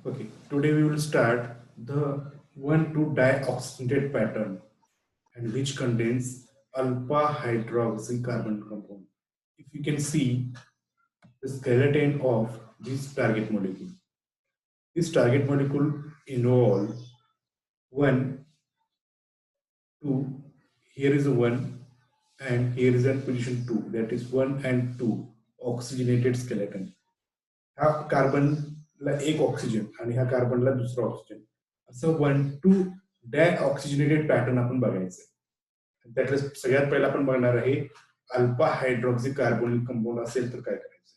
Okay, today we will start the 1,2-dioxygenated pattern and which contains alpha hydroxycarbon compound. If you can see the skeleton of this target molecule. This target molecule involve one, two, here is a one, and here is at position two, that is one and two oxygenated skeleton. हा कार्बनला एक oxygen आणि ह्या कार्बनला दुसरा oxygen असं 1,2 डायऑक्सिजनेटेड pattern आपण बघायचं त्यातलं सगळ्यात पहिला आपण बघणार आहे अल्फा हायड्रॉक्सी कार्बोनिल कंपाऊंड असेल तर काय करायचं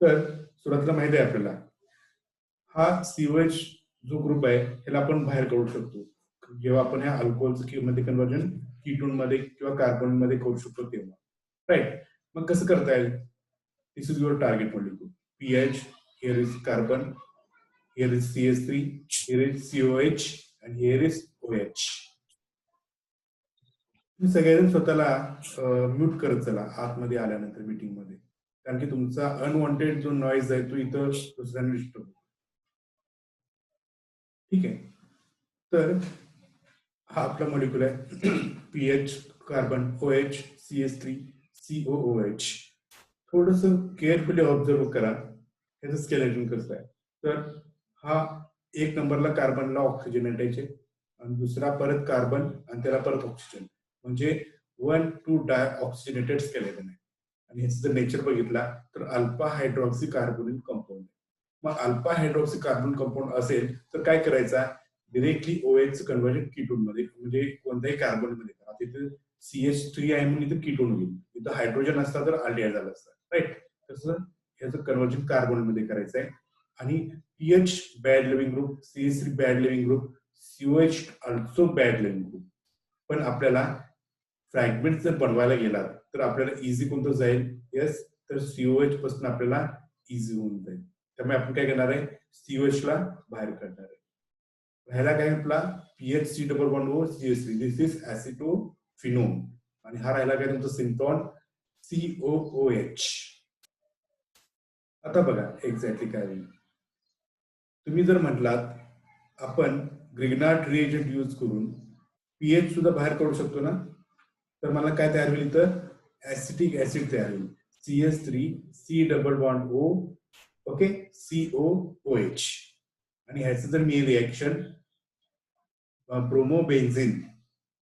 तर सुरुवातीला माहिती आहे आपल्याला हा सीओएच जो ग्रुप आहे ह्याला आपण बाहेर काढू शकतो जेव्हा आपण ह्या अल्कोहोलचं मध्ये कन्वर्जन कीटोन मध्ये किंवा कार्बन मध्ये करू शकतो तेव्हा राईट मग कसं करता येईल this is your target molecule pH, here is carbon, here is CH3, here is COH, and here is OH. तुम्ही सगळेजण स्वतःला म्यूट करत चला आतमध्ये आल्यानंतर मीटिंग मध्ये कारण की तुमचा अनवॉन्टेड जो नॉइज आहे तो इथं दुसऱ्यांना डिस्टर्ब ठीक आहे तर हा आपला मॉलिक्यूल आहे pH carbon OH CH3 COOH थोडस केअरफुली ऑब्झर्व करा ह्याचं स्केलेटन कसं आहे तर हा एक नंबरला कार्बनला ऑक्सिजन भेटायचे आणि दुसरा परत कार्बन आणि त्याला परत ऑक्सिजन म्हणजे 1,2 डायऑक्सिजनेटेड स्केलेटन आहे आणि ह्याचं जर नेचर बघितला तर अल्फा हायड्रॉक्सी कार्बोनिल कंपाऊंड मग अल्फा हायड्रॉक्सी कार्बन कंपाऊंड असेल तर काय करायचा डिरेक्टली OH कन्व्हर्जन कीटोन मध्ये म्हणजे कोणत्याही कार्बन मध्ये करा तिथे CH3 आहे म्हणून इथं कीटोन होईल इथं हायड्रोजन असता तर अल्डिहाइड झालं असतं राईट तसं ह्याचं कन्व्हर्जन कार्बन मध्ये करायचं आहे आणि pH bad living group CH3 bad living group COH also bad living group पण आपल्याला फ्रॅगमेंट जर बनवायला गेला तर आपल्याला इझी कोणतं जाईल येस तर COH पासून आपल्याला इझी होऊन जाईल त्यामुळे आपण काय करणार आहे COH ला बाहेर काढणार आहे ह्याला काय आपला PHC double bond O CH3 this is acetophenone आणि हा राहिला काय तुमचा सिंटॉन COOH आता बघा एक्झॅक्टली काय होईल तुम्ही जर म्हटलात आपण ग्रिग्नार्ड रिएजंट यूज करून पीएच सुद्धा बाहेर काढू शकतो ना तर मला काय तयार होईल इथं ऍसिटिक ऍसिड तयार होईल CH3 C double bond O okay COOH आणि ह्याचं जर मी रिएक्शन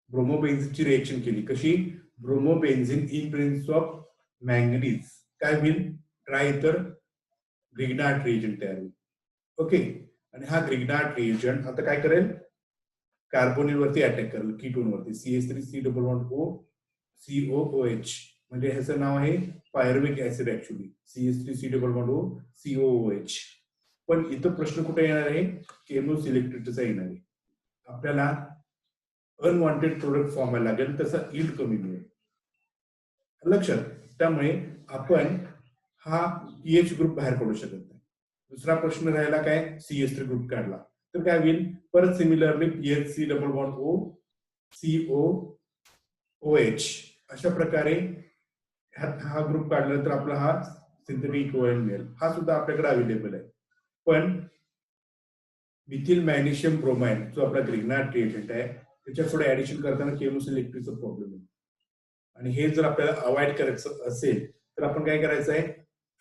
ब्रोमोबेन्झिनची रिएक्शन केली कशी ब्रोमोबेन्झिन इन प्रेझेन्स ऑफ मॅंगनीज काय होईल ट्राय तर ग्रिग्नार्ड रिएजंट तयार होईल ओके आणि हा ग्रिग्नार्ड रिएजंट आता काय करेल कार्बोनिल वरती अटॅक करेल कीटोन वरती CH3 C double bond O COOH म्हणजे ह्याचं नाव आहे pyruvic acid actually CH3 C double bond O COOH पण इथं प्रश्न कुठे येणार आहे केमो सिलेक्टिव्हिटीचा येणार आहे आपल्याला अनवॉन्टेड प्रोडक्ट फॉर्म व्हायला लागेल तसं इल्ड कमी मिळेल लक्षात त्यामुळे आपण हा पीएच ग्रुप बाहेर काढू शकत नाही दुसरा प्रश्न राहिला काय CH3 ग्रुप काढला तर काय होईल परत similarly PHC double bond O COOH अशा प्रकारे हा ग्रुप काढला तर आपला हा सिंथेटिक इक्विव्हॅलेंट मिळेल हा सुद्धा आपल्याकडे अवेलेबल आहे पण मिथिल मॅग्नेशियम ब्रोमाइड जो आपला ग्रिग्नार्ड रिएजंट आहे त्याच्या पुढे ऍडिशन करताना केमोसिलेक्टिव्हचा प्रॉब्लेम आहे आणि हे जर आपल्याला अवॉइड करायचं असेल तर आपण काय करायचं आहे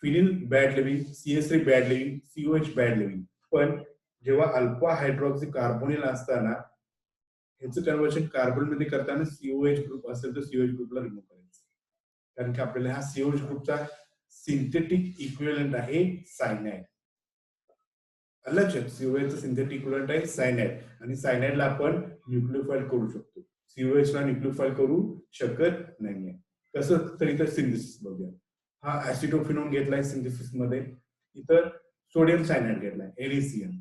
phenyl bad living CH3 bad living COH bad living पण जेव्हा अल्फा हायड्रॉक्सी कार्बोनिल असताना ह्याचं कन्व्हर्जन कार्बन मध्ये करताना COH ग्रुप असेल तर COH ग्रुपला रिमूव्ह करायचं कारण की आपल्याला हा COH ग्रुपचा सिंथेटिक इक्विव्हॅलेंट आहे सायनाइड लक्षात COH चं सिंथेटिक इक्विव्हॅलेंट आहे सायनाइड आणि सायनाइडला आपण न्यूक्लियोफाईल करू शकतो COH ला न्यूक्लियोफाईल करू शकत नाहीये कसं तरी तर सिंथेसिस बघूया हा ऍसिटोफिनोन घेतलाय सिंथेसिस मध्ये इतर सोडियम सायनाइड घेतलाय NaCN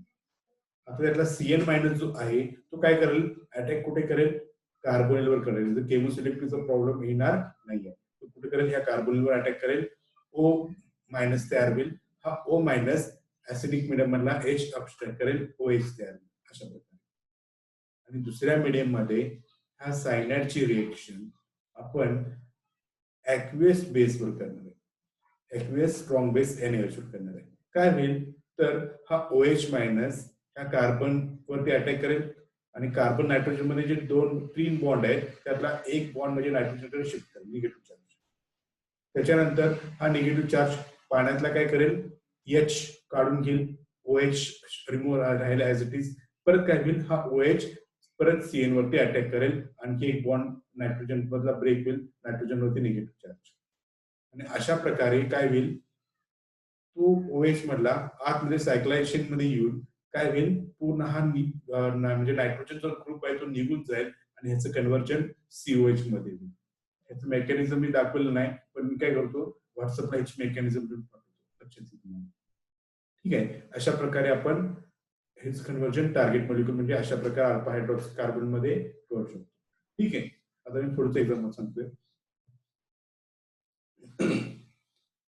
आता त्यातला CN मायनस जो आहे तो काय करेल अटॅक कुठे करेल कार्बोनिलवर करेल जर केमोसिलेक्टिव्हचा प्रॉब्लेम येणार नाहीये तो कुठे करेल ह्या कार्बोनिलवर अटॅक करेल O मायनस तयार होईल हा O मायनस ऍसिडिक मीडियम मधला H सबस्ट्रॅक्ट करेल OH तयार अशा प्रकारे आणि दुसऱ्या मीडियम मध्ये ह्या सायनाइडची रिएक्शन आपण ऍक्वियस बेसवर करणार आहे ऍक्वियस स्ट्रॉंग बेस NaOH वर करणार आहे काय होईल तर हा OH मायनस ह्या कार्बन वरती अटॅक करेल आणि कार्बन नायट्रोजन मध्ये जे 3 बॉन्ड आहेत त्यातला एक बॉन्ड म्हणजे नायट्रोजनकडे शिफ्ट करेल, निगेटिव्ह चार्ज. त्याच्यानंतर हा निगेटिव्ह चार्ज पाण्यातला काय करेल, H काढून घेईल, OH रिमूव्ह राहिला ऍज इट इज. परत काय होईल, हा OH परत CN वरती अटॅक करेल, आणखी एक बॉन्ड नायट्रोजन मधला ब्रेक होईल, नायट्रोजन वरती निगेटिव्ह चार्ज. आणि अशा प्रकारे काय होईल, तो OH मधला आतमध्ये सायक्लायझेशन मध्ये येऊन काय होईल, पूर्ण हा म्हणजे नायट्रोजन जो ग्रुप आहे तो निघून जाईल आणि ह्याचं कन्व्हर्जन COH मध्ये होईल. ह्याचं मेकॅनिझम मी दाखवलं नाही, पण मी काय करतो व्हॉट्सअपला ह्याची मेकॅनिझम पाठवतो. ठीक आहे. अशा प्रकारे आपण हेच कन्व्हर्जन टार्गेट मॉलिक्युल म्हणजे अशा प्रकारे अल्फा हायड्रॉक्सी कार्बन मध्ये करू शकतो. ठीक आहे. आता मी पुढचं एक्झाम्पल सांगतोय.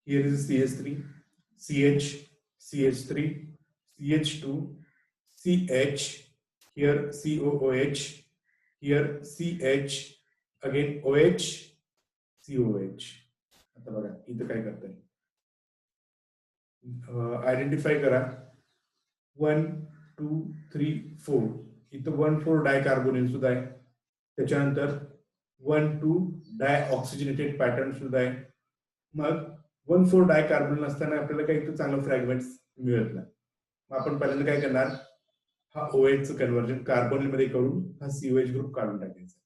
Here is CH3, CH, CH3, CH2, CH, here COOH, here CH, again OH, COH. आता बघा इथं काय करताय, आयडेंटिफाय करा 1, 2, 3, 4. इथं 1,4 डायकार्बोनिल सुद्धा आहे. त्याच्यानंतर 1, 2 डायऑक्सिजनेटेड पॅटर्न सुद्धा आहे. मग 1,4 डायकार्बोनिल असताना आपल्याला काही इथं चांगलं फ्रॅगमेंट्स मिळत नाही. मग आपण पहिल्यांदा काय करणार, हा OH चं कन्व्हर्जन कार्बोनिल मध्ये करून हा COH ग्रुप काढून टाकायचा.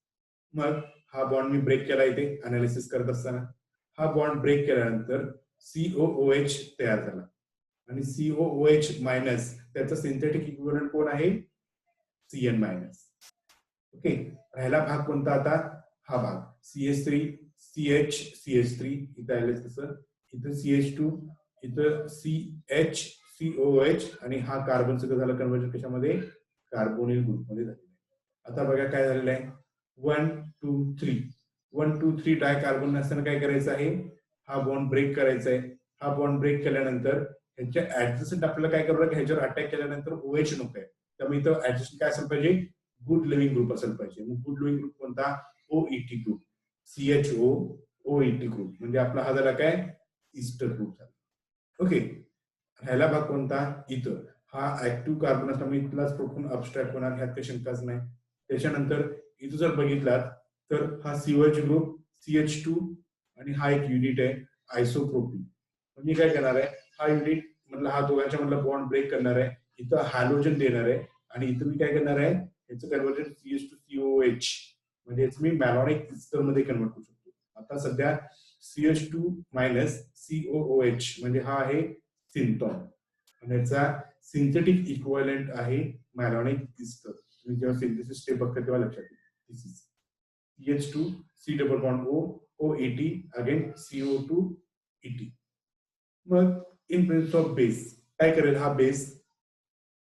मग हा बॉन्ड मी ब्रेक केला इथे अनालिसिस करत असताना. हा बॉन्ड ब्रेक केल्यानंतर COOH तयार झाला आणि COOH मायनस त्याचा सिंथेटिक इक्विव्हॅलंट कोण आहे, CN मायनस. ओके. राहिला भाग कोणता आता, हा भाग CH3, CH, CH3 इथं आले तसं, इथं CH2, इथं CH, COH आणि हा कार्बन सगळं झालं कन्व्हर्जन कशामध्ये, कार्बोनिल ग्रुप मध्ये झालेलं आहे. आता बघा काय झालेलं आहे, 1, 2, 3. 1, 2, 3 डायकार्बोनिल असताना काय करायचं आहे, हा बॉन्ड ब्रेक करायचा आहे. हा बॉन्ड ब्रेक केल्यानंतर ह्याच्या ऍडजस्टंट आपल्याला काय करावं, ह्याच्यावर अटॅक केल्यानंतर OH नको आहे, त्यामुळे इथं ऍडजस्टंट काय असेल पाहिजे, गुड लिव्हिंग ग्रुप असेल पाहिजे. मग गुड लिव्हिंग ग्रुप कोणता, OET group, CHO OET group, म्हणजे आपला हा झाला काय, ईस्टर ग्रुप झाला. ओके. राहिला भाग कोणता, इथं हा ऍक्टिव्ह कार्बन असल्यामुळे इथलाच प्रोटॉन अबस्ट्रॅक्ट होणार, ह्यात काही शंकाच नाही. त्याच्यानंतर इथं जर बघितलात तर हा COH ग्रुप, CH2 आणि हा एक युनिट आहे आयसोप्रोपिन. मी काय करणार आहे, हा युनिट मधला हा दोघांच्या मधला बॉन्ड ब्रेक करणार आहे, इथं हॅलोजन देणार आहे आणि इथं मी काय करणार आहे, याचं कन्व्हर्जन CH2COH म्हणजे मी मॅलोनिक इस्टर मध्ये कन्वर्ट करू शकतो. आता सध्या CH2 मायनस COOH म्हणजे हा आहे सिंथॉन आणि याचा सिंथेटिक इक्विव्हॅलंट आहे मॅलोनिक इस्टर. तुम्ही जेव्हा सिंथेसिस स्टेप बघता तेव्हा लक्षात येईल. CH2 C double bond O OET again CO2 ET. मग इन प्रेझेन्स ऑफ बेस काय करेल हा बेस,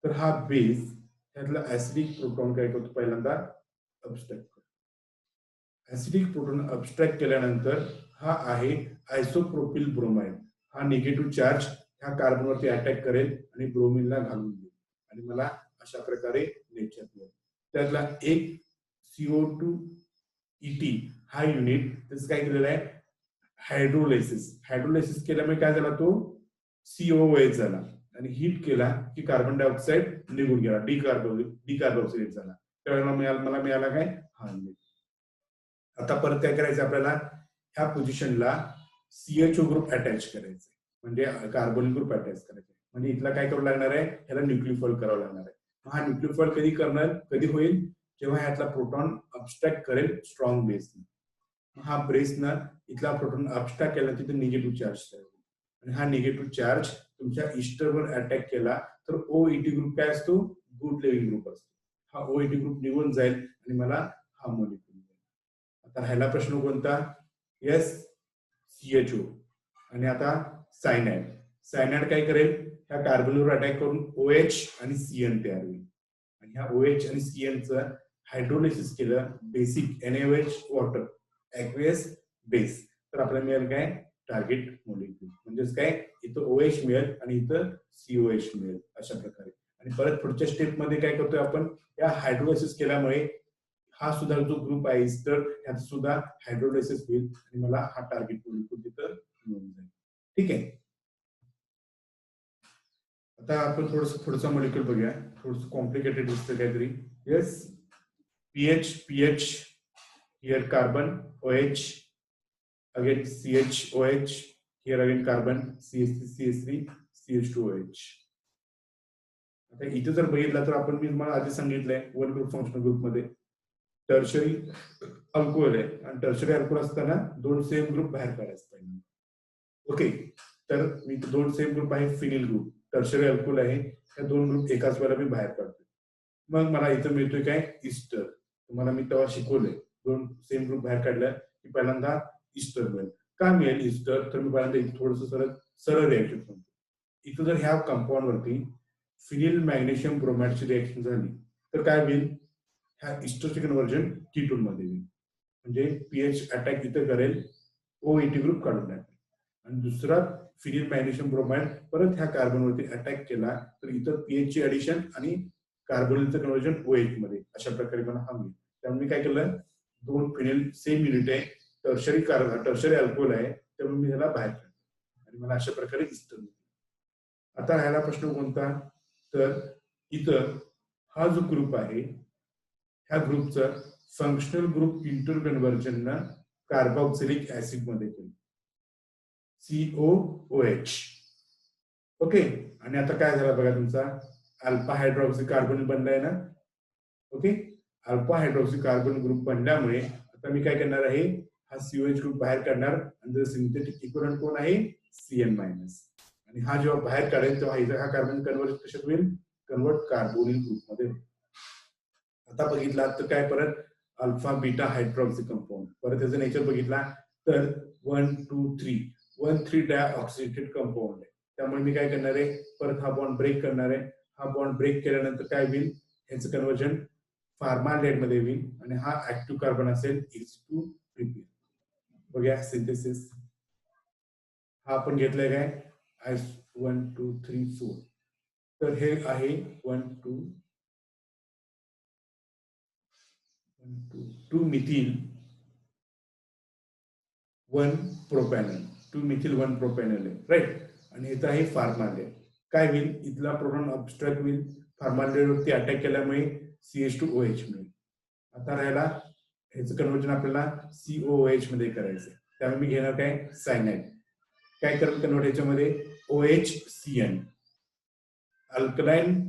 तर हा बेस त्यातला ऍसिडिक प्रोटॉन काय करतो, पहिल्यांदा अबस्ट्रॅक्ट करतो. ऍसिडिक प्रोटॉन अबस्ट्रॅक्ट केल्यानंतर हा आहे आयसोप्रोपिल ब्रोमाइड. हा निगेटिव्ह चार्ज ह्या कार्बनवरती अटॅक करेल आणि ब्रोमिनला घालून देईल आणि मला अशा प्रकारे नेचर मिळेल. त्यातला एक CO2 ET हा युनिट त्याचं काय केलेलं आहे, हायड्रोलायसिस केल्यामुळे काय झाला, तो COOH झाला आणि हीट केला की कार्बन डायऑक्साईड निघून गेला, डिकार्बोक्सिलेट झाला. त्यावेळेला मला मिळाला काय, हा युनिट. आता परत काय करायचं आपल्याला, ह्या पोझिशनला CHO ग्रुप अटॅच करायचे, म्हणजे कार्बोनिल ग्रुप अटॅच करायचे. म्हणजे इथला काय करावं लागणार आहे, ह्याला न्यूक्लियोफाइल करावं लागणार आहे. हा न्यूक्लियोफाइल कधी होईल, जेव्हा ह्यातला प्रोटॉन अबस्ट्रॅक्ट करेल स्ट्रॉंग बेसने. हा बेसनं इथला प्रोटॉन अबस्ट्रॅक्ट केला तिथे निगेटिव्ह चार्ज आणि हा निगेटिव्ह चार्ज तुमच्या ईस्टरवर अटॅक केला तर OET ग्रुप काय असतो, गुड लिव्हिंग ग्रुप असतो. हा OET ग्रुप निघून जाईल आणि मला हा मॉलिक्युल मिळेल. आता राहिला प्रश्न कोणता, येस CHO आणि आता सायनाइड काय करेल, ह्या कार्बनवर अटॅक करून OH आणि CN तयार होईल आणि ह्या OH आणि CN चं हायड्रोलायसिस केलं, बेसिक NaOH वॉटर ऍक्वेस बेस, तर आपल्याला मिळेल काय, टार्गेट मॉलिक्युल. म्हणजेच काय, इथं OH मिळेल आणि इथं COH मिळेल अशा प्रकारे. आणि परत पुढच्या स्टेप मध्ये काय करतोय आपण, या हायड्रोलायसिस केल्यामुळे हा सुद्धा जो ग्रुप आहे ईस्टर ह्यात सुद्धा हायड्रोलायसिस होईल आणि मला हा टार्गेट मॉलिक्युल तिथं मिळून जाईल. ठीक आहे. आता आपण थोडंसं मॉलिक्यूल बघूया, थोडंसं कॉम्प्लिकेटेड दिसतं काहीतरी. Yes, pH here carbon OH, again CHOH, here again carbon CH3 CH2OH. आता इथे जर बघितलं तर आपण, मी तुम्हाला आधी सांगितलंय, वन ग्रुप फंक्शनल ग्रुप मध्ये टर्शरी अल्कोहोल आहे, आणि टर्शरी अल्कोहोल असताना दोन सेम ग्रुप बाहेर काढायचे पाहिजे. ओके, तर मी दोन सेम ग्रुप आहे, फिनिल ग्रुप, टर्शरी अल्कोहोल आहे, या दोन ग्रुप एकाच वेळेला मी बाहेर काढतो. मग मला इथं मिळतोय काय, इस्टर. तुम्हाला मी तेव्हा शिकवलंय, दोन सेम ग्रुप बाहेर काढल्या की पहिल्यांदा इस्टर मिळेल. का मिळेल इस्टर, तर मी पहिल्यांदा इथे थोडस सरळ रिॲक्शन करतो. इथं जर ह्या कंपाऊंड वरती फिनिल मॅग्नेशियम ब्रोमाइडची रिॲक्शन झाली तर काय होईल, ह्या इस्टरचे कन्व्हर्जन कीटोन मध्ये होईल. म्हणजे पीएच अटॅक इथं करेल, OET ग्रुप काढून टाकेल, आणि दुसरा फिनिल मॅग्नेशियम ब्रोमाइड परत ह्या कार्बनवरती अटॅक केला तर इथं पीएच ची ऍडिशन आणि कार्बोनिलचं कन्व्हर्जन OH मध्ये, अशा प्रकारे मला हा मिळेल. त्यामुळे मी काय केलं, दोन फिनिल सेम युनिट आहे, टर्शरी अल्कोहोल आहे, त्यामुळे मी ह्याला बाहेर काढलं आणि मला अशा प्रकारे इस्टर मिळेल. आता ह्याला प्रश्न कोणता, तर इथं हा जो ग्रुप आहे, ह्या ग्रुपचं फंक्शनल ग्रुप इंटर कन्व्हर्जन ना कार्बोक्सिलिक ऍसिड मध्ये केलं, COOH. ओके, आणि आता काय झालं बघा, तुमचा अल्फा हायड्रॉक्सी कार्बन बनलाय ना. Okay, alpha hydroxy carbon group बनल्यामुळे आता मी काय करणार आहे, हा COH ग्रुप बाहेर काढणार, आणि सिंथेटिक इक्विव्हॅलेंट कोण आहे, CN-, आणि हा जेव्हा बाहेर काढेल तेव्हा हा कार्बन कन्वर्ट कशात होईल, कन्वर्ट कार्बोनिल ग्रुप मध्ये. आता बघितला तर काय, परत अल्फा बीटा हायड्रॉक्सी कंपाऊंड, परत त्याचं नेचर बघितला तर 1 2 3 डायऑक्सिडेटेड कंपाऊंड आहे. त्यामुळे मी काय करणार आहे, परत हा बॉन्ड ब्रेक करणार आहे. हा बॉन्ड ब्रेक केल्यानंतर काय होईल, ह्याचं कन्वर्जन फॉर्माल्डिहाइड मध्ये होईल, आणि हा ऍक्टिव्ह कार्बन असेल H2 बघूया सिंथेसिस. हा आपण घेतलाय काय, 1 2 3 4, तर हे आहे 1 2 मिथिल 1 प्रोपॅनल, 2 मिथिल 1 प्रोपॅनल आहे, राईट. आणि इथं आहे फॉर्माल्डिहाइड. काय होईल, इथला प्रोटॉन अबस्ट्रॅक्ट होईल, फॉर्माल्डिहाइड वरती अटॅक केल्यामुळे CH2OH मिळेल. आता राहिला ह्याचं कन्वर्जन आपल्याला COOH मध्ये करायचंय, त्यामुळे मी घेणार काय, सायनाइड. काय करेल कन्वर्ट ह्याच्यामध्ये, OHCN, अल्कलाइन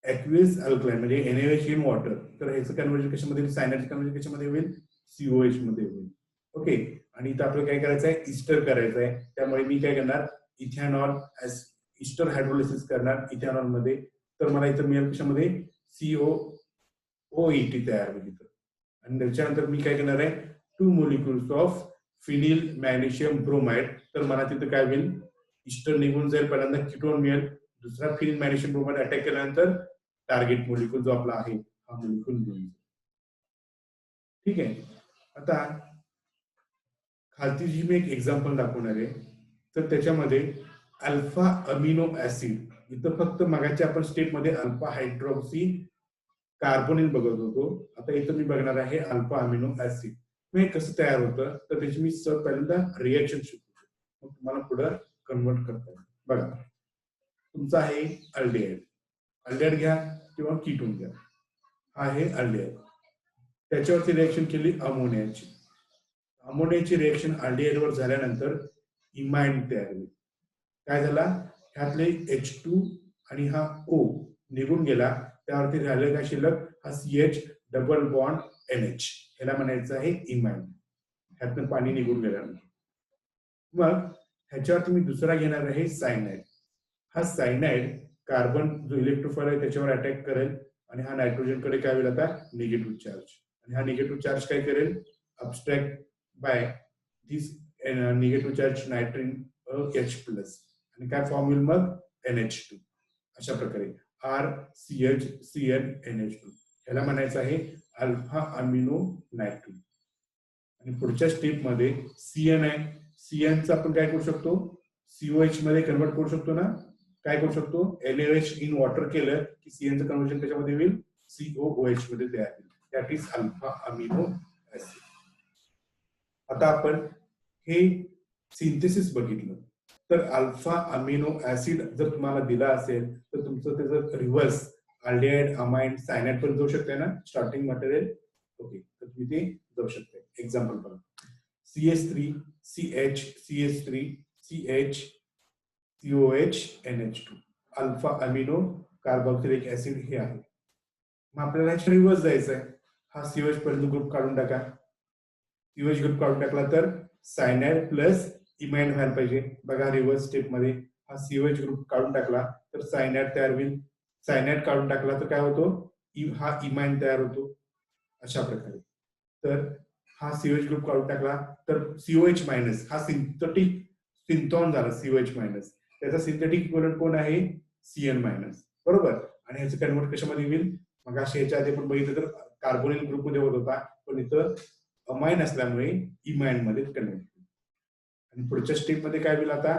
ऍक्वियस अल्कलाइन, म्हणजे NaOH इन वॉटर. तर ह्याचं कन्वर्जन कशामध्ये, सायनाइडचं कन्वर्जन कशामध्ये होईल, COH मध्ये होईल. ओके, आणि इथं आपल्याला काय करायचं आहे, इस्टर करायचं आहे. त्यामुळे मी काय करणार, इथेनॉल इस्टर हायड्रोलिसिस करणार इथेनॉल मध्ये. तर मला इथं मिळेल कशामध्ये, COOET तयार होईल इथं. आणि त्याच्यानंतर मी काय करणार आहे, 2 molecules of phenyl magnesium bromide. तर मला तिथं काय होईल, इस्टर निघून जाईल, पहिल्यांदा कीटोन मिळेल, दुसरा फिनिल मॅग्नेशियम ब्रोमाइड अटॅक केल्यानंतर टार्गेट मोलिक्यूल जो आपला आहे हा मोलिक्यूल मिळून. ठीक आहे, आता खालती जी मी एक एक्झाम्पल दाखवणार आहे, तर त्याच्यामध्ये अल्फा अमिनो ऍसिड, इथं फक्त मगाच्या आपण स्टेप मध्ये अल्फा हायड्रॉक्सी कार्बोनिल बघत होतो, आता इथं मी बघणार आहे अल्फा अमिनो ऍसिड. हे कसं तयार होतं, तर त्याची मी पहिल्यांदा रिएक्शन शिकवतो, मग तुम्हाला पुढे कन्वर्ट करता येईल. बघा, तुमचा आहे अल्डिहाइड, अल्डिहाइड घ्या किंवा कीटोन घ्या, हा आहे अल्डिहाइड. त्याच्यावरती रिएक्शन केली अमोनियाची, अमोनियाची रिएक्शन अल्डिहाइड वर झाल्यानंतर इमाइन तयार होईल. काय झाला, ह्यातले H2 आणि हा O निघून गेला, त्यावरती राहिलं काय शिल्लक, हा CH डबल बॉन्ड NH, ह्याला म्हणायचं आहे इमाइन, ह्यातनं पाणी निघून गेल्यानंतर. मग ह्याच्यावरती मी दुसरा घेणार आहे सायनाइड. हा सायनाइड कार्बन जो इलेक्ट्रोफाइल आहे त्याच्यावर अटॅक करेल, आणि हा नायट्रोजन कडे काय होईल आता, निगेटिव्ह चार्ज, आणि हा निगेटिव्ह चार्ज काय करेल, abstract by this negative charge नायट्रिन H+, आणि काय फॉर्म होईल मग, NH2. अशा प्रकारे RCHCnNH2, ह्याला म्हणायचं आहे अल्फा अमिनो नायट्रिन. आणि पुढच्या स्टेप मध्ये CN आहे, CNचं आपण काय करू शकतो, COH मध्ये कन्वर्ट करू शकतो ना. काय करू शकतो, NaOH इन वॉटर केलं की CNचं कन्वर्जन त्याच्यामध्ये होईल, COOH मध्ये तयार होईल, that is alpha amino acid. आता आपण हे सिंथेसिस बघितलं, तर अल्फा अमिनो ऍसिड जर तुम्हाला दिला असेल तर तुमचं त्याचं रिव्हर्स अल्डिहाइड अमाइड सायनाइड पण जाऊ शकते ना स्टार्टिंग मटेरियल. ओके, तर तुम्ही ते जाऊ शकते. एक्झाम्पल बघा, CH3 CH CH3 CH COH NH2 alpha amino carboxylic acid हे आहे. मग आपल्याला रिव्हर्स जायचं आहे. हा COH पर्यंत ग्रुप काढून टाका. COH ग्रुप काढून टाकला तर सायनाइड प्लस इमाइड व्हायला पाहिजे. बघा रिव्हर्स स्टेप मध्ये हा COH ग्रुप काढून टाकला तर सायनाइड तयार होईल. सायनाइड काढून टाकला तर काय होतो, हा इमाइड तयार होतो अशा प्रकारे. तर हा COH ग्रुप काढून टाकला तर COH मायनस हा सिंथेटिक सिंथॉन झाला. COH मायनस त्याचा सिंथेटिक इक्विव्हॅलेंट कोण आहे, CN मायनस, बरोबर. आणि ह्याचं कन्वर्ट कशामध्ये होईल, मग ह्याच्या आधी आपण बघितलं तर कार्बोनिल ग्रुप मध्ये होत होता, पण इथं अमाइन असल्यामुळे इमाइन मध्ये कन्वर्ट होईल. आणि पुढच्या स्टेप मध्ये काय होईल, आता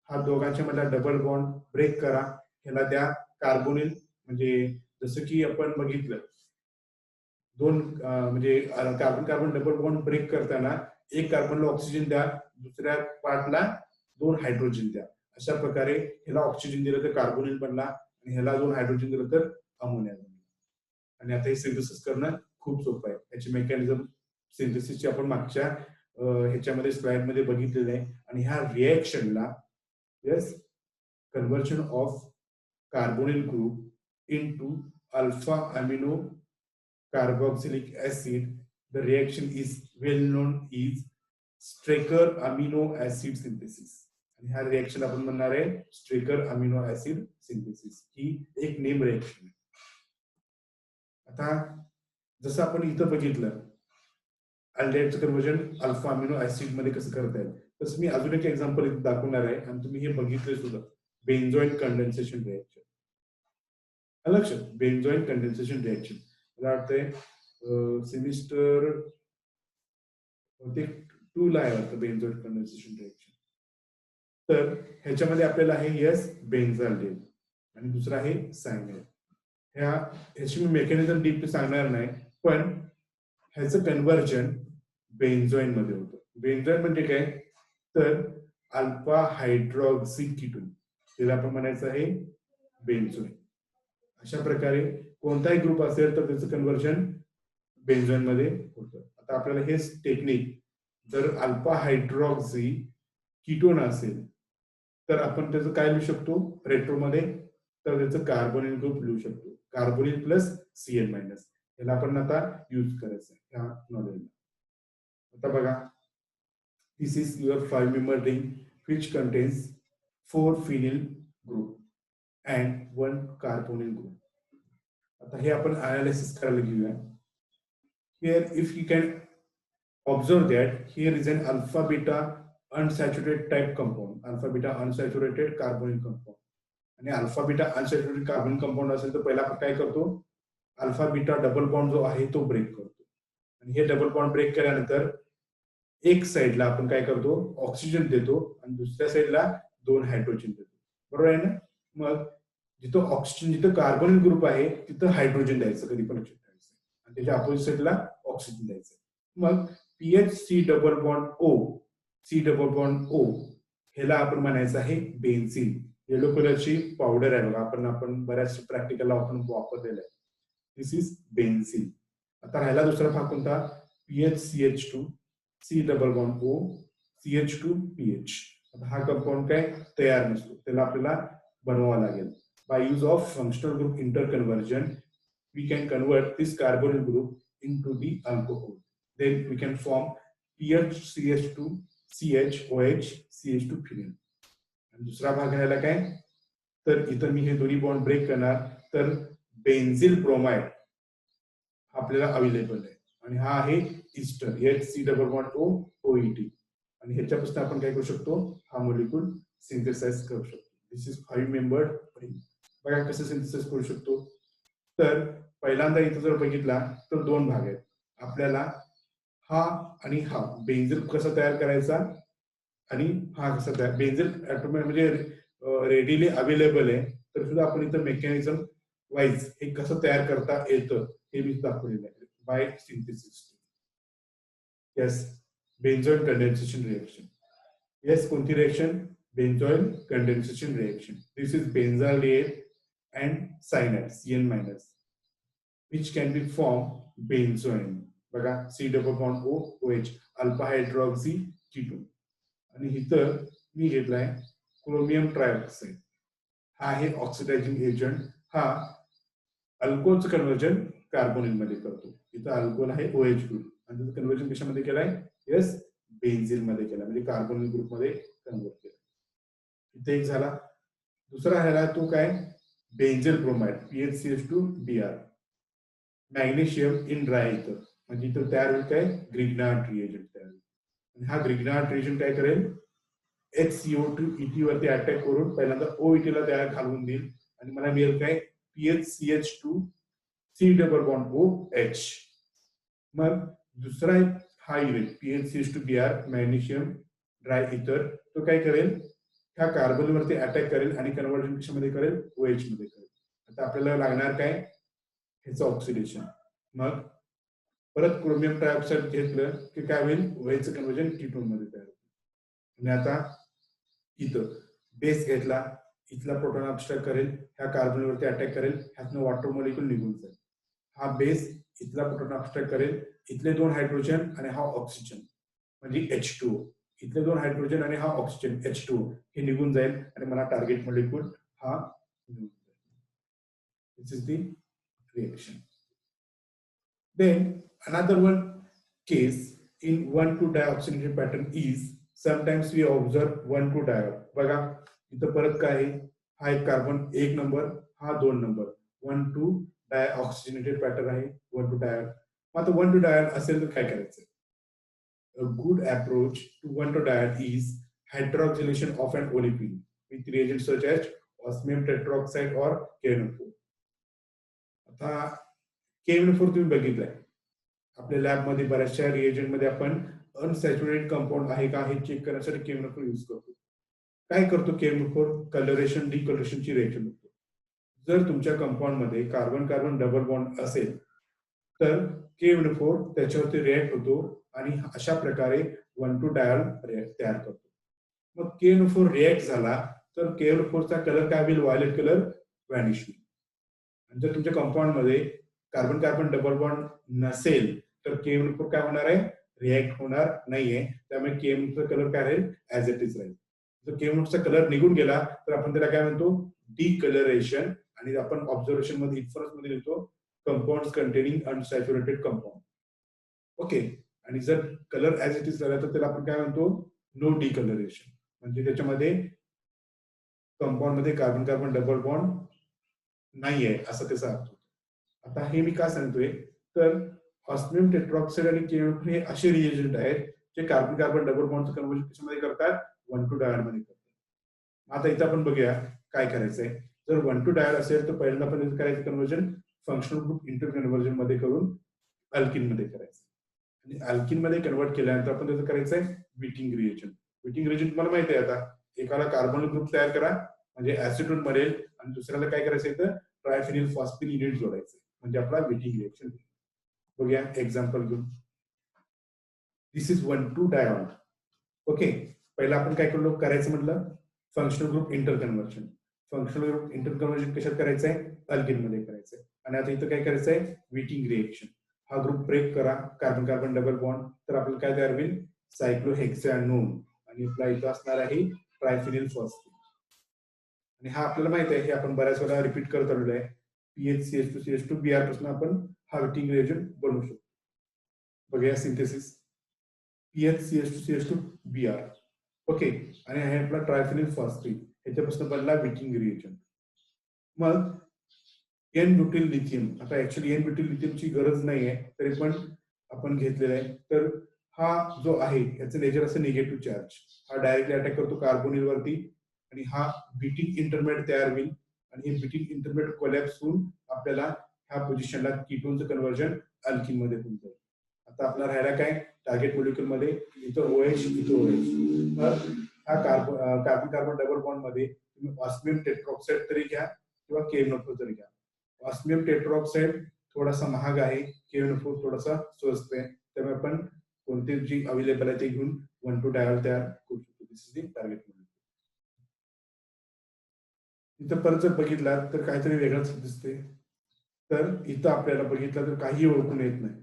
हा दोघांच्या मधला डबल बॉन्ड ब्रेक करा, ह्याला द्या कार्बोनिल. म्हणजे जसं की आपण बघितलं दोन म्हणजे carbon carbon double bond break करताना एक कार्बनला ऑक्सिजन द्या, दुसऱ्या पार्टला 2 हायड्रोजन द्या. अशा प्रकारे ह्याला ऑक्सिजन दिलं तर कार्बोनिल बनला आणि ह्याला 2 हायड्रोजन दिलं तर अमोनिया बनला. आणि आता हे सिंथेसिस करणं खूप सोपं आहे. याची मेकॅनिझम सिंथेसिसची आपण मागच्या ह्याच्यामध्ये स्लाइड मध्ये बघितलेलं आहे. आणि ह्या रिएक्शनला yes conversion of carbonyl group into alpha amino carboxylic acid, the reaction is well known is Strecker amino acid synthesis. आणि हा रिएक्शन आपण म्हणणार आहे स्ट्रेकर अमिनो ऍसिड सिंथेसिस. ही एक नेम रिएक्शन आहे. आता जसं आपण इथं बघितलं अल्डिहाइडचं कन्वर्जन अल्फा अमिनो ऍसिड मध्ये कसं करता येईल, तसं मी अजून एक एक्झाम्पल इथे दाखवणार आहे आणि तुम्ही हे बघितले सुद्धा, बेन्झोइन कंडेन्सेशन रिएक्शन. लक्षात, बेन्झोइन कंडेन्सेशन रिएक्शन मला वाटतंय सेमिस्टर 2 ला आहे वाटतं बेन्झोइन कंडेन्सेशन रिएक्शन. तर ह्याच्यामध्ये आपल्याला आहे यस बेन्झाल्डेन आणि दुसरा आहे सायनाइड. ह्याची मी मेकॅनिझम डीपली सांगणार नाही, पण ह्याचं कन्वर्जन बेन्झोइन मध्ये होतं. बेन्झोइन म्हणजे काय, तर अल्फा हायड्रॉक्सी कीटोन, त्याला आपण म्हणायचं आहे बेन्झोइन. अशा प्रकारे कोणताही ग्रुप असेल तर त्याचं कन्वर्जन बेन्झोइन मध्ये होतं. आता आपल्याला हेच टेक्निक जर अल्फा हायड्रॉक्सी कीटोन असेल तर आपण त्याचं काय लिहू शकतो रेट्रोमध्ये, तर त्याचं कार्बोनिल ग्रुप लिहू शकतो, कार्बोनिल प्लस CN मायनस. याला आपण आता यूज करायचं ह्या नॉलेजला. आता बघा, this is your 5 member ring which contains 4 phenyl group and 1 carbonyl group. आता हे आपण अनालिसिस करायला घेऊया. Here if you can observe that here is an alpha beta unsaturated type compound, alpha beta unsaturated carbonyl compound. आणि alpha beta unsaturated carbon compound असेल तर पहिला आपण काय करतो, अल्फा बीटा डबल बॉन्ड जो आहे तो ब्रेक करतो. आणि हे डबल बॉन्ड ब्रेक केल्यानंतर एक साइडला आपण काय करतो, ऑक्सिजन देतो आणि दुसऱ्या साइडला 2 हायड्रोजन देतो, बरोबर आहे ना. मग जिथं ऑक्सिजन, जिथं कार्बन ग्रुप आहे तिथं हायड्रोजन द्यायचं, कधी पण लक्षात ठेवायचं. आणि त्याच्या अपोजिट साइडला ऑक्सिजन द्यायचं. मग PHC double bond O, C double bond O ह्याला आपण म्हणायचं आहे बेन्झीन. येलो कलरची पावडर आहे बघा, आपण बऱ्याच प्रॅक्टिकलला आपण वापरलेलं आहे. दिस इज बेन्झीन. आता राहिला दुसरा भाग कोणता, PHCH2 C double bond O CH2PH. हा कंपाऊंड काय तयार नसतो, त्याला आपल्याला बनवावा लागेल. By use of functional group interconversion we can convert this carbonyl group into the alcohol. Then we can form PHCH2 CHOH CH2 phenyl. दुसरा भाग राहिला काय, तर इथं मी हे दोन्ही बॉन्ड ब्रेक करणार, तर बेन्झिल ब्रोमाइड आपल्याला अवेलेबल आहे आणि हा आहे ester HC double bond O OET. आणि ह्याच्यापासून आपण काय करू शकतो, हा मॉलिक्यूल सिंथेसाइज करू शकतो. दिस इज 5 मेंबर्ड रिंग. बघा कसं सिंथेसाइज करू शकतो. तर पहिल्यांदा इथं जर बघितला तर 2 भाग आहेत आपल्याला, हा आणि हा. बेन्झिल कसा तयार करायचा आणि हा कसा तयार, बेन्झिल ऑटोमॅटिक म्हणजे रेडीली अवेलेबल आहे, तर सुद्धा आपण इथं मेकॅनिझम वाईज हे कसं तयार करता येतं हे मी दाखवलेलं आहे by synthesis. Yes, benzoin condensation reaction. Yes, कोणती reaction, benzoyl condensation reaction. This is benzaldehyde and cyanide CN minus which can be formed benzoin बघा C double bond O OH alpha hydroxy ketone आणि इथं मी घेतलाय chromium ट्रायऑक्साइड हा आहे oxidizing agent हा अल्कोहलचं conversion carbonyl मध्ये करतो इथं अल्कोहल आहे OH ग्रुप आणि त्याचं कन्वर्जन कशामध्ये केलंय यस बेन्झीन मध्ये केलं म्हणजे कार्बोनिल ग्रुप मध्ये कन्वर्ट केलं इथे एक झाला दुसरा ह्याला तो काय benzyl bromide PHCH2Br magnesium in dry ether म्हणजे इथं तयार होईल काय ग्रिग्नार्ड रिएजंट तयार होईल आणि हा ग्रिग्नार्ड रिएजंट काय करेल HCO2 ET वरती अटॅक करून पहिल्यांदा OET ला तयार घालवून देईल आणि मला मिळेल काय PHCH2 C double bond OH मग दुसरा हा इलेक्ट PHCH2Br मॅग्नेशियम ड्राय इथर तो काय करेल ह्या कार्बन वरती अटॅक करेल आणि कन्वर्जन कशामध्ये करेल OH मध्ये करेल आता आपल्याला लागणार काय ह्याचं ऑक्सिडेशन मग परत क्रोमियम ट्रायऑक्साइड घेतलं की काय होईल OH चं कन्वर्जन कीटोन मध्ये तयार होईल आणि आता इथं बेस घेतला इथला प्रोटॉन अब्स्ट्रॅक्ट करेल ह्या कार्बन वरती अटॅक करेल ह्यातनं वॉटर मॉलिक्यूल निघून जाईल हा बेस इथला प्रोटॉन अब्स्ट्रॅक्ट करेल इथले 2 हायड्रोजन आणि हा ऑक्सिजन म्हणजे H2O इथले 2 हायड्रोजन आणि हा ऑक्सिजन H2O हे निघून जाईल आणि मला टार्गेट मॉलिक्यूल हा this is the reaction. Then another one case in 1,2 dioxygenated pattern is sometimes we observe 1,2 diol. बघा इथं परत काय आहे हा एक कार्बन एक नंबर हा 2 नंबर 1,2 dioxygenated pattern आहे 1,2 diol. आता 1,2 diol असेल तर काय करायचं A good approach to 1,2 diol is hydroxylation of an olefin with reagents such as osmium tetroxide or KNO4. आता KNO4 तुम्ही बघितलंय आपल्या लॅब मध्ये बऱ्याचशा रिएजंट मध्ये आपण अनसॅच्युरेटेड कंपाऊंड आहे का हे चेक करण्यासाठी KNO4 यूज करतो काय करतो KNO4 कलरेशन डिकलरेशनची रिएक्शन होतो जर तुमच्या कंपाऊंड मध्ये कार्बन कार्बन डबल बॉन्ड असेल तर KNO4 त्याच्यावरती रिएक्ट होतो आणि अशा प्रकारे 1,2 डायल तयार करतो मग KNO4 रिएक्ट झाला तर KNO4 चा कलर काय होईल व्हायलेट कलर व्हॅनिश होईल आणि जर तुमच्या कंपाऊंड मध्ये कार्बन कार्बन डबल बॉन्ड नसेल तर KNO4 काय होणार आहे रिएक्ट होणार नाहीये त्यामुळे KNO4 चा कलर काय राहील ऍज इट इज राहील जर KNO4 चा कलर निघून गेला तर आपण त्याला काय म्हणतो डिकलरेशन आणि आपण ऑब्झर्वेशन मध्ये इन्फरन्स मध्ये लिहितो compounds containing unsaturated compound okay आणि जर कलर ऍज इट इज झाला तर त्याला आपण काय म्हणतो नो डिकलरेशन म्हणजे त्याच्यामध्ये कंपाऊंड मध्ये कार्बन कार्बन डबल बॉन्ड नाहीये असं त्याचा अर्थ होतो आता हे मी का सांगतोय तर ऑस्मियम टेट्रॉक्साइड आणि KNO4 हे असे रिएजंट आहेत जे कार्बन कार्बन डबल बॉन्डचं कन्वर्जन कशामध्ये करतात 1,2 डायल मध्ये करतात आता इथं आपण बघूया काय करायचंय जर 1,2 डायल असेल तर पहिल्यांदा आपण इथं करायचं conversion functional group inter conversion मध्ये करून अल्किन मध्ये करायचं आणि अल्किन मध्ये कन्वर्ट केल्यानंतर आपण त्याचं करायचंय विटिंग रिएजंट मला माहिती आहे आता एकाला कार्बन ग्रुप तयार करा म्हणजे ऍसिटोन मरेल आणि दुसऱ्याला काय करायचं तर ट्रायफिनिल फॉस्फिन युनिट जोडायचं म्हणजे आपला विटिंग रिएक्शन बघूया एक्झाम्पल घेऊन दिस इज 1,2 डायऑल ओके पहिला आपण काय करायचं म्हटलं फंक्शनल ग्रुप इंटर कन्वर्जन कशात करायचंय अल्किन मध्ये करायचंय आणि आता इथं काय करायचंय विटिंग रिएक्शन हा ग्रुप ब्रेक करा कार्बन कार्बन डबल बॉन्ड तर आपल्याला काय तयार होईल सायक्लोहेक्सॅनोन आणि आपला इथं असणार आहे ट्रायफिनिल फॉस्फिन आणि हा आपल्याला माहित आहे हे आपण बऱ्याच वेळा रिपीट करत आलेलो आहे PHCH2CH2Br पासून आपण हा विटिंग रिएजंट बनवू शकतो बघूया सिंथेसिस PHCH2CH2Br ओके आणि हे आपला ट्रायफिनिल फॉस्फेट ह्याच्यापासून बनला विटिंग रिएजंट मग एन ब्युटिल लिथियम आता ऍक्च्युअली एन ब्युटिल लिथियमची गरज नाहीये तरी पण आपण घेतलेला आहे तर हा जो आहे याचं नेचर असं निगेटिव्ह चार्ज हा डायरेक्टली अटॅक करतो कार्बोनिल वरती आणि हा बिटिंग इंटरमेडिएट तयार होईल आणि हे बिटिंग इंटरमेडिएट कोलॅप्स होऊन आपल्याला ह्या पोझिशनला कीटोनचं कन्वर्जन अल्किन मध्ये होऊन जाईल आता आपल्याला राहायला काय टार्गेट मॉलिक्युल मध्ये इथं OH इथं OH हा कार्बन कार्बन डबल बॉन्ड मध्ये तुम्ही ऑस्मियम टेट्रॉक्साइड तरी घ्या किंवा KNO4 तरी घ्या ऑस्मियम टेट्रॉक्साइड थोडासा महाग आहे KNO4 थोडासा स्वस्त आहे त्यामुळे आपण कोणते जी अवेलेबल आहे ते घेऊन 1,2 डायल तयार करू शकतो दिस इज द टार्गेट इथं परत जर बघितला तर काहीतरी वेगळंच दिसते. तर इथं आपल्याला बघितलं तर काही ओळखून येत नाही,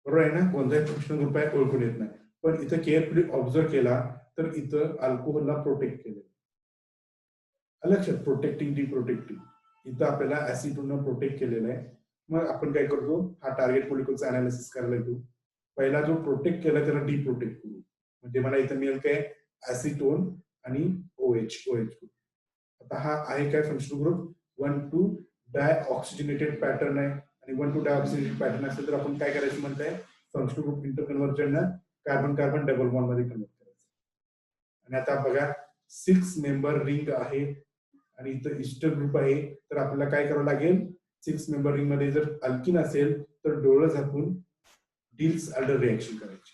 बरोबर आहे ना. कोणताही फंक्शनल ग्रुप आहे ओळखून येत नाही. पण इथं केअरफुली ऑब्झर्व केला तर इथं अल्कोहोलला प्रोटेक्ट केले. लक्षात, प्रोटेक्टिंग डी प्रोटेक्टिंग इथं आपल्याला ऍसिटोनला प्रोटेक्ट केलेलं आहे. मग आपण काय करतो, हा टार्गेट मॉलिक्युलचा अनालिसिस करायला येतो. पहिला जो प्रोटेक्ट केला त्याला डी प्रोटेक्ट करू, म्हणजे मला इथं मिळेल काय, ऍसिटोन आणि OH ग्रुप. आता हा आहे काय फंक्शनल ग्रुप 1,2 डाय ऑक्सिजनेटेड पॅटर्न आहे, आणि 1,2 डाय ऑक्सिजनेटेड पॅटर्न असेल तर आपण काय करायचं म्हणताय, functional group interconversion carbon carbon double bond मध्ये कन्वर्ट करायचं. आणि आता बघा 6 मेंबर रिंग आहे आणि इथं इस्टर ग्रुप आहे, तर आपल्याला काय करावं लागेल, 6 मेंबर रिंग मध्ये जर अल्किन असेल तर डोळं झाकून डिल्स अल्डर रिएक्शन करायची.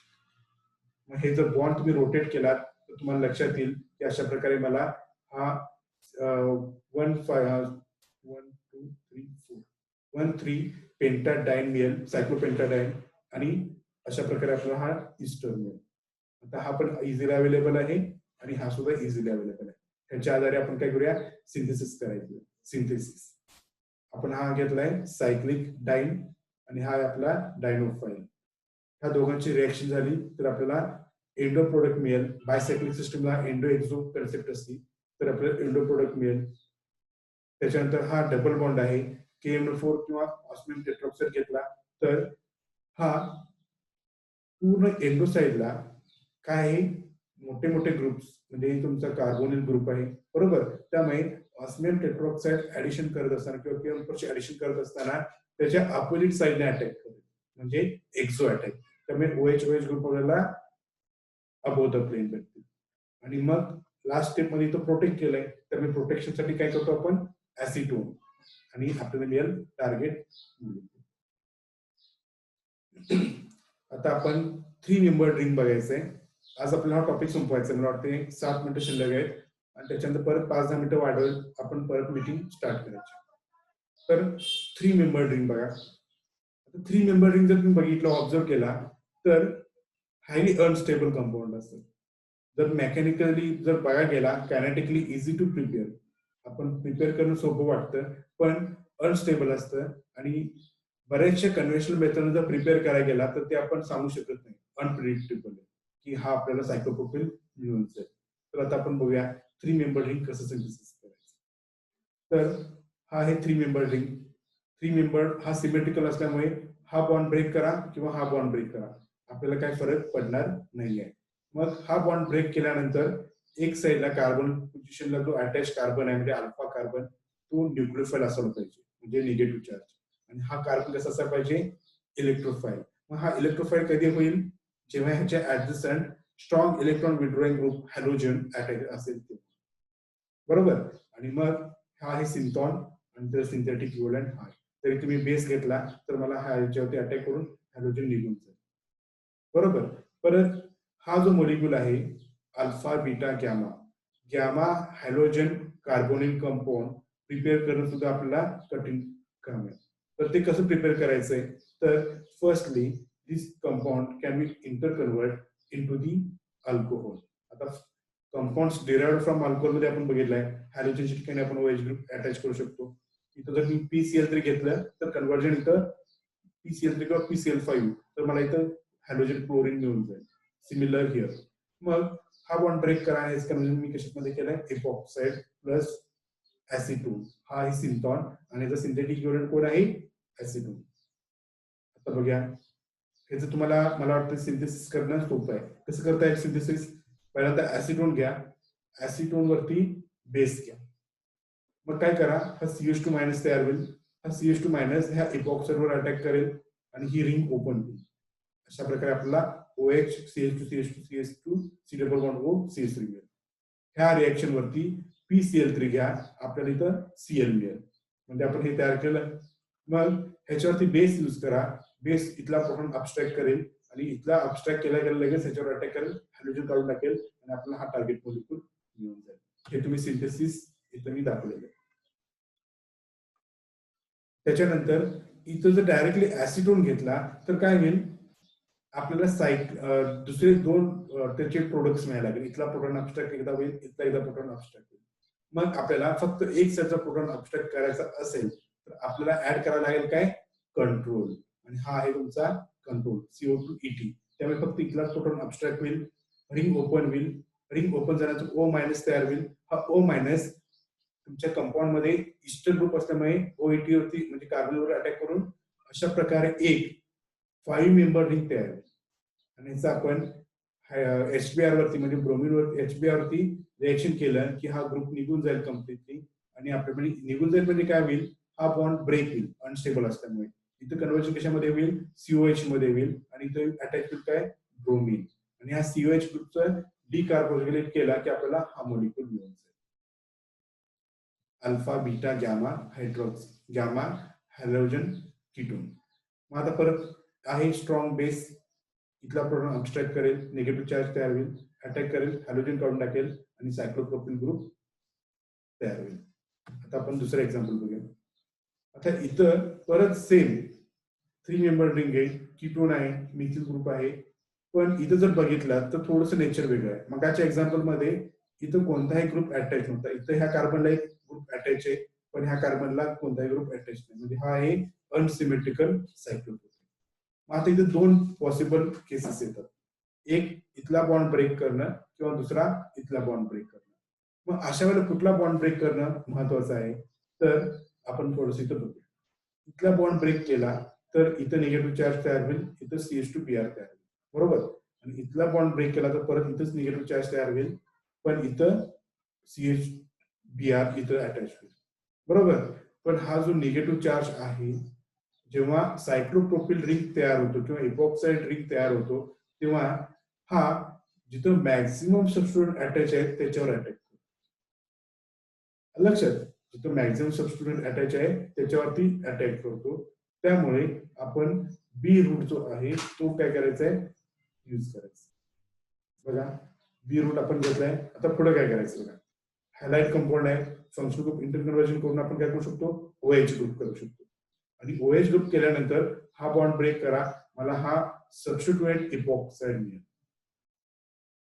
मग हे जर बॉन्ड तुम्ही रोटेट केलात तर तुम्हाला लक्षात येईल की अशा प्रकारे मला हा 1,3 पेंटाडाईन मिळेल, सायक्लोपेंटाडाईन, आणि अशा प्रकारे आपल्याला हा इस्टर मिळेल. आता हा पण इझिली अवेलेबल आहे आणि हा सुद्धा इझिली अवेलेबल आहे. त्याच्या आधारे आपण काय करूया, सिंथेसिस करायचं. सिंथेसिस आपण हा घेतलाय सायक्लिक डाईन आणि हा आहे आपला डायनोफाईल. ह्या दोघांची रिएक्शन झाली तर आपल्याला एंडो प्रोडक्ट मिळेल. बायसायक्लिक सिस्टमला एंडो एक्झो कन्सेप्ट असते, तर आपल्याला एंडो प्रोडक्ट मिळेल. त्याच्यानंतर हा डबल बॉन्ड आहे, KMnO4 किंवा ऑस्मियम टेट्रॉक्साइड घेतला तर हा पूर्ण एंडो साइडला काय आहे, मोठे मोठे ग्रुप्स, म्हणजे तुमचा कार्बोनिल ग्रुप आहे, बरोबर. त्यामुळे ऑस्मियम टेट्रॉक्साइड ऍडिशन करत असताना किंवा KMnO4 ऍडिशन करत असताना त्याच्या अपोजिट साइडने अटॅक करेल, म्हणजे एक्झो अटॅक. त्यामुळे OH ग्रुप आपल्याला अबोव द प्लेन भेटते. आणि मग लास्ट स्टेप मध्ये तो प्रोटेक्ट केलंय, त्यामुळे प्रोटेक्शन साठी काय करतो आपण, ऍसिटोन, आणि आपल्याला मिळेल टार्गेट. आता आपण 3 मेंबर रिंग बघायचंय. आज आपल्याला हा टॉपिक संपवायचा, मला वाटते 7 मिनिटं शिल्लक आहेत आणि त्याच्यानंतर परत 5-10 मिनिटं वाढवेल, आपण परत मीटिंग स्टार्ट करायची. तर 3 मेंबर रिंग बघा. 3 मेंबर रिंग जर तुम्ही बघितलं, ऑब्झर्व केला तर हायली अनस्टेबल कंपाऊंड असतं. जर मेकॅनिकली जर बघा गेला, कायनेटिकली इझी टू प्रिपेअर, आपण प्रिपेअर करणं सोपं वाटतं, पण अनस्टेबल असतं. आणि बऱ्याचशा कन्व्हेन्शनल मेथड जर प्रिपेअर करायला गेला तर ते आपण सांगू शकत नाही, अनप्रिडिक्टेबल की हा आपल्याला सायक्लोप्रोपील मिळून जाईल. तर आता आपण बघूया 3 मेंबर रिंग कसं सिंथेसिस करायचं. तर हा आहे 3 मेंबर रिंग. 3 मेंबर हा सिमेट्रिकल असल्यामुळे हा बॉन्ड ब्रेक करा किंवा हा बॉन्ड ब्रेक करा, आपल्याला काही फरक पडणार नाहीये. मग हा बॉन्ड ब्रेक केल्यानंतर एक साइडला कार्बन पोझिशनला जो अटॅच कार्बन आहे, म्हणजे अल्फा कार्बन, तो न्यूक्लियोफाईल असायला पाहिजे, म्हणजे निगेटिव्ह चार्ज. आणि हा कार्बन कसा असायला पाहिजे, इलेक्ट्रोफाईल. मग हा इलेक्ट्रोफाईल कधी होईल, जेव्हा ह्याच्या adjacent strong electron withdrawing group halogen attack असेल ते, बरोबर. आणि मग हा आहे सिंथॉन आणि तर सिंथेटिक इक्विव्हॅलंट हा. तरी तुम्ही बेस घेतला तर मला हा याच्यावरती अटॅक करून हॅलोजन निघून जाईल, बरोबर. परत हा जो मॉलिक्यूल आहे alpha beta gamma, gamma halogen carbonyl compound prepare करणं सुद्धा आपल्याला कठीण काम आहे. तर ते कसं प्रिपेअर करायचंय, तर firstly this compound can be interconvert into the alcohol. आता कंपाऊंड्स डिराइव्ड फ्रॉम अल्कोहोल मध्ये आपण बघितलंय, हॅलोजनच्या ठिकाणी आपण OH ग्रुप अटॅच करू शकतो. इथं जर मी PCl3 घेतलं तर कन्वर्जन इथं PCl3 किंवा PCl5, तर मला इथं हॅलोजन क्लोरीन मिळून जाईल. Similar here. मग हा बॉन्ड ब्रेक करा, हेच कन्वर्जन मी कशामध्ये केलंय, इपॉक्साइड प्लस ऍसिटोन, हा आहे सिंथॉन, आणि याचा सिंथेटिक इक्विव्हॅलंट कोण आहे, ऍसिटोन. आता बघूया, ह्याचं तुम्हाला मला वाटतं सिंथेसिस करणं सोपं आहे. कसं करता येईल सिंथेसिस, पहिल्यांदा ऍसिटोन घ्या, ऍसिटोन वरती बेस घ्या, मग काय करा, हा CH2- तयार होईल. हा CH2- ह्या इपॉक्साइडवर अटॅक करेल आणि ही रिंग ओपन होईल. अशा प्रकारे आपल्याला OH CH2 CH2 CH2 C double bond O CH3 मिळेल. ह्या रिएक्शन वरती PCl3 घ्या, आपल्याला इथं Cl मिळेल, म्हणजे आपण हे तयार केलं. मग ह्याच्यावरती बेस यूज करा, बेस इथला प्रोटॉन अबस्ट्रॅक्ट करेल आणि इथला अबस्ट्रॅक्ट केला गेला लगेच ह्याच्यावर अटॅक करेल, हॅलोजन काढून टाकेल आणि आपल्याला हा टार्गेट मॉलिक्यूल मिळून जाईल. हे तुम्ही सिंथेसिस इथं मी दाखवलेलं आहे. त्याच्यानंतर इथं जर डायरेक्टली ऍसिटोन घेतला तर काय होईल, आपल्याला साईट दुसरे 2 त्याचे प्रोडक्ट्स मिळायला लागेल. इथला प्रोटॉन अबस्ट्रॅक्ट एकदा होईल, इथला एकदा प्रोटॉन अबस्ट्रॅक्ट होईल. मग आपल्याला फक्त एक सेटचा प्रोटॉन अब्स्ट्रॅक्ट करायचा असेल तर आपल्याला ऍड करायला लागेल काय कंट्रोल, आणि हा आहे तुमचा कंट्रोल CO2 ET. त्यामुळे फक्त इथला प्रोटॉन अब्स्ट्रॅक्ट होईल, रिंग ओपन होईल, रिंग ओपन झाल्यानंतर O- तयार होईल. हा O- तुमच्या कंपाऊंड मध्ये ईस्टर्न ग्रुप असल्यामुळे OET वरती म्हणजे कार्बनवर अटॅक करून अशा प्रकारे एक 5 मेंबर रिंग तयार होईल. आणि याचा आपण HBr वरती म्हणजे ब्रोमिन वर HBr वरती रिएक्शन केलं की हा ग्रुप निघून जाईल कम्प्लिटली, आणि आपल्याकडे निघून जाईल म्हणजे काय होईल, हा बॉन्ड ब्रेक होईल अनस्टेबल असल्यामुळे. इथं कन्व्हर्जन कशामध्ये होईल, COH मध्ये होईल, आणि इथं अटॅच होईल काय ब्रोमिन, आणि हा COH ग्रुपचा डिकार्बोक्सिलेट केला की आपल्याला हा मॉलिक्यूल मिळून जाईल alpha beta gamma hydroxy gamma halogen ketone. मग आता परत आहे स्ट्रॉंग बेस, इथला प्रोटॉन अब्स्ट्रॅक्ट करेल, निगेटिव्ह चार्ज तयार होईल, अटॅक करेल, हॅलोजन काढून टाकेल, आणि सायक्लोप्रोपिल ग्रुप तयार होईल. आता आपण दुसरं एक्झाम्पल बघूया. आता इथं परत सेम 3 मेंबर रिंग आहे, कीटोन आहे, मिथिल ग्रुप आहे, पण इथं जर बघितलं तर थोडंसं नेचर वेगळं आहे. मगाच्या एक्झाम्पल मध्ये इथं कोणताही ग्रुप अटॅच नव्हता, इथं ह्या कार्बनला एक ग्रुप अटॅच आहे, पण ह्या कार्बनला कोणताही ग्रुप अटॅच नाही, म्हणजे हा आहे अनसिमेट्रिकल सायक्लोप्रोपिल. मग आता इथे दोन पॉसिबल केसेस येतात, एक इथला बॉन्ड ब्रेक करणं किंवा दुसरा इथला बॉन्ड ब्रेक करणं. मग अशा वेळेला कुठला बॉन्ड ब्रेक करणं महत्वाचं आहे, तर आपण थोडस इथं बघूया. इथला बॉन्ड ब्रेक केला तर इथं निगेटिव्ह चार्ज तयार होईल, इथं CH2Br तयार होईल, बरोबर. आणि इथला बॉन्ड ब्रेक केला तर परत इथंच निगेटिव्ह चार्ज तयार होईल, पण इथं CH2Br इथं अटॅच होईल, बरोबर. पण हा जो निगेटिव्ह चार्ज आहे, जेव्हा सायक्लोप्रोपिल रिंग तयार होतो किंवा इपॉक्साइड रिंग तयार होतो, तेव्हा हा जिथं मॅक्सिमम सबस्टिट्यूएंट अटॅच आहे त्याच्यावर अटॅक करतो. लक्षात, जिथं मॅक्सिमम सबस्टिट्यूएंट अटॅच आहे त्याच्यावरती अटॅक करतो. त्यामुळे आपण बी रूट जो आहे तो काय करायचा आहे, यूज करायचा. बघा, बी रूट आपण घेतलाय. आता पुढे काय करायचं बघा, हॅलाइड कंपाऊंड आहे, फंक्शनल ग्रुप इंटरकन्व्हर्जन करून आपण काय करू शकतो, OH ग्रुप करू शकतो. आणि OH ग्रुप केल्यानंतर हा बॉन्ड ब्रेक करा, मला हा सबस्टिट्यूएंट इपॉक्साइड मिळेल.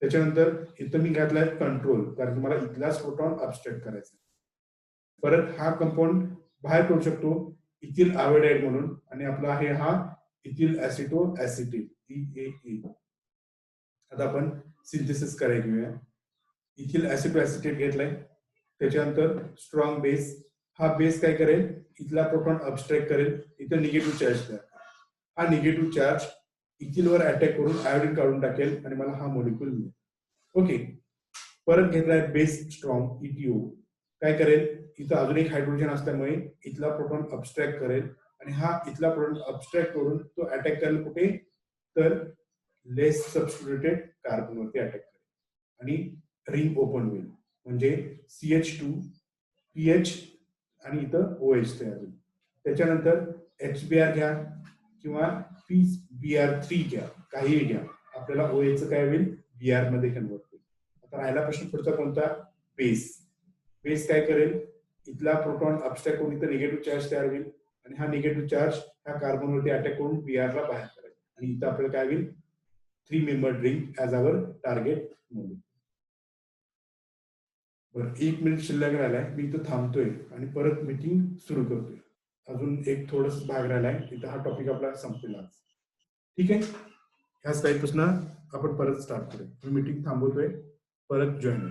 त्याच्यानंतर इथं मी घातलाय कंट्रोल, कारण मला इथलाच प्रोटॉन अब्स्ट्रॅक्ट करायचा. परत हा कंपाऊंड बाहेर करू शकतो इथिल आयोडाइड म्हणून, आणि आपला आहे हा इथिल ऍसिटो ऍसिटेट EAA. आता आपण सिंथेसिस करायला घेऊया. इथिल ऍसिटो ऍसिटेट घेतलाय, त्याच्यानंतर स्ट्रॉंग बेस, हा बेस काय करेल, इथला प्रोटॉन अब्स्ट्रॅक्ट करेल, इथं निगेटिव्ह चार्ज द्या, हा निगेटिव्ह चार्ज इथिलवर अटॅक करून आयोडीन काढून टाकेल आणि मला हा मॉलिक्यूल मिळेल. ओके. परत घेतलाय बेस स्ट्रॉंग ETO, काय करेल, इथं अजून एक हायड्रोजन असल्यामुळे इथला प्रोटॉन अब्स्ट्रॅक्ट करेल, आणि हा इथला प्रोटॉन अब्स्ट्रॅक्ट करून तो अटॅक करेल कुठे, तर लेस सबस्टिट्यूटेड कार्बन वरती अटॅक करेल, आणि रिंग ओपन होईल, म्हणजे CH2 PH आणि इथं OH तयार होईल. त्याच्यानंतर HBr घ्या किंवा PBr3 घ्या, काहीही घ्या, आपल्याला OH काय होईल, Br मध्ये कन्वर्ट होईल. आता राहिला प्रश्न पुढचा कोणता, बेस. बेस काय करेल, इथला प्रोटॉन अब्स्ट्रॅक्ट करून इथं निगेटिव्ह चार्ज तयार होईल, आणि हा निगेटिव्ह चार्ज ह्या कार्बनवरती अटॅक करून Br ला बाहेर करेल, आणि इथं आपल्याला काय होईल, 3 member ring as our target molecule. बरं, 1 मिनिट शिल्लक राहिलाय, मी इथं थांबतोय आणि परत मीटिंग सुरू करतोय. अजून एक थोडस भाग राहिलाय, तिथं हा टॉपिक आपला संपेल आज. ठीक आहे, ह्या स्लाइड पासून आपण परत स्टार्ट करूया. मी मीटिंग थांबवतोय, परत जॉईन.